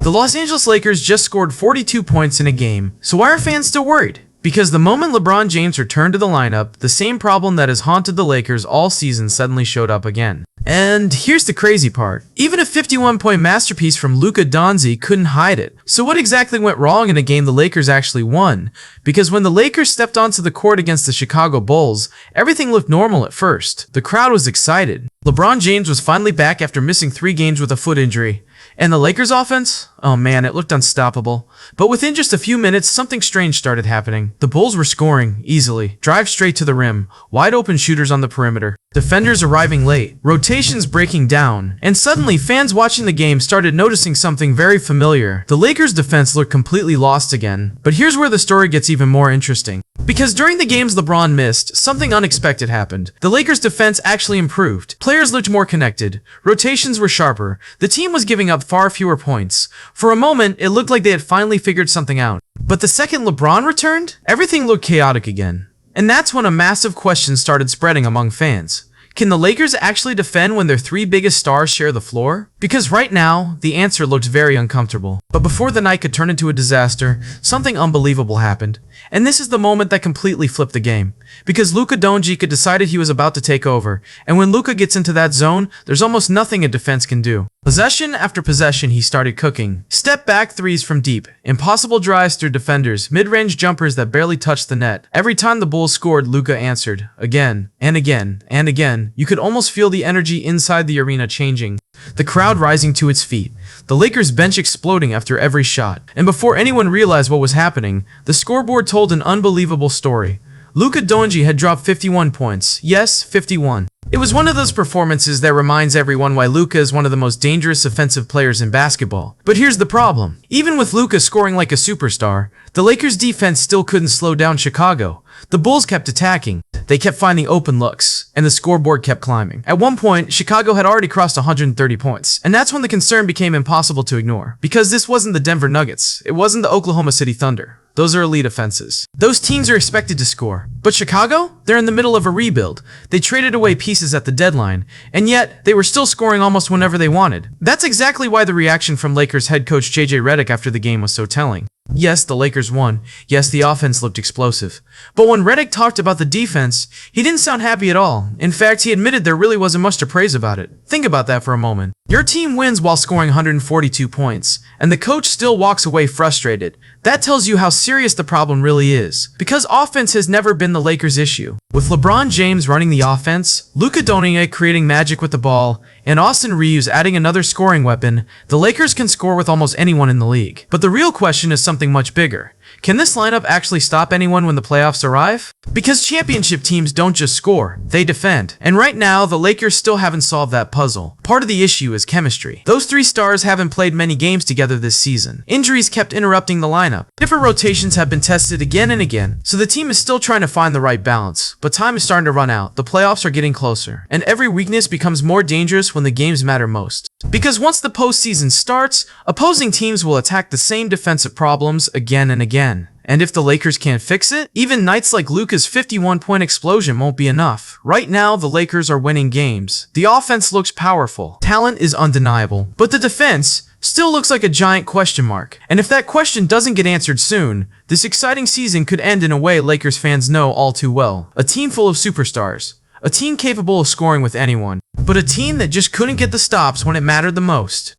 The Los Angeles Lakers just scored 42 points in a game, so why are fans still worried? Because the moment LeBron James returned to the lineup, the same problem that has haunted the Lakers all season suddenly showed up again. And here's the crazy part. Even a 51-point masterpiece from Luka Doncic couldn't hide it. So what exactly went wrong in a game the Lakers actually won? Because when the Lakers stepped onto the court against the Chicago Bulls, everything looked normal at first. The crowd was excited. LeBron James was finally back after missing 3 games with a foot injury. And the Lakers offense? Oh man, it looked unstoppable. But within just a few minutes, something strange started happening. The Bulls were scoring, easily. Drive straight to the rim. Wide open shooters on the perimeter. Defenders arriving late. Rotations breaking down. And suddenly, fans watching the game started noticing something very familiar. The Lakers' defense looked completely lost again. But here's where the story gets even more interesting. Because during the games LeBron missed, something unexpected happened. The Lakers' defense actually improved. Players looked more connected. Rotations were sharper. The team was giving up far fewer points. For a moment, it looked like they had finally figured something out. But the second LeBron returned, everything looked chaotic again. And that's when a massive question started spreading among fans. Can the Lakers actually defend when their 3 biggest stars share the floor? Because right now, the answer looked very uncomfortable. But before the night could turn into a disaster, something unbelievable happened. And this is the moment that completely flipped the game. Because Luka Doncic had decided he was about to take over. And when Luka gets into that zone, there's almost nothing a defense can do. Possession after possession, he started cooking. Step back threes from deep, impossible drives through defenders, mid-range jumpers that barely touched the net. Every time the Bulls scored, Luka answered. Again, and again, and again. You could almost feel the energy inside the arena changing. The crowd rising to its feet. The Lakers' bench exploding after every shot. And before anyone realized what was happening, the scoreboard told an unbelievable story. Luka Doncic had dropped 51 points. Yes, 51. It was one of those performances that reminds everyone why Luka is one of the most dangerous offensive players in basketball. But here's the problem. Even with Luka scoring like a superstar, the Lakers' defense still couldn't slow down Chicago. The Bulls kept attacking. They kept finding open looks, and the scoreboard kept climbing. At one point, Chicago had already crossed 130 points, and that's when the concern became impossible to ignore. Because this wasn't the Denver Nuggets. It wasn't the Oklahoma City Thunder. Those are elite offenses. Those teams are expected to score. But Chicago? They're in the middle of a rebuild. They traded away pieces at the deadline, and yet they were still scoring almost whenever they wanted. That's exactly why the reaction from Lakers head coach JJ Redick after the game was so telling. Yes, the Lakers won. Yes, the offense looked explosive. But when Redick talked about the defense, he didn't sound happy at all. In fact, he admitted there really wasn't much to praise about it. Think about that for a moment. Your team wins while scoring 142 points, and the coach still walks away frustrated. That tells you how serious the problem really is. Because offense has never been the Lakers' issue. With LeBron James running the offense, Luka Doncic creating magic with the ball, and Austin Reeves adding another scoring weapon, the Lakers can score with almost anyone in the league. But the real question is something much bigger. Can this lineup actually stop anyone when the playoffs arrive? Because championship teams don't just score, they defend. And right now, the Lakers still haven't solved that puzzle. Part of the issue is chemistry. Those 3 stars haven't played many games together this season. Injuries kept interrupting the lineup. Different rotations have been tested again and again, so the team is still trying to find the right balance. But time is starting to run out. The playoffs are getting closer. And every weakness becomes more dangerous when the games matter most. Because once the postseason starts, opposing teams will attack the same defensive problems again and again. And if the Lakers can't fix it, even nights like Luka's 51-point explosion won't be enough. Right now, the Lakers are winning games. The offense looks powerful. Talent is undeniable. But the defense still looks like a giant question mark. And if that question doesn't get answered soon, this exciting season could end in a way Lakers fans know all too well. A team full of superstars. A team capable of scoring with anyone. But a team that just couldn't get the stops when it mattered the most.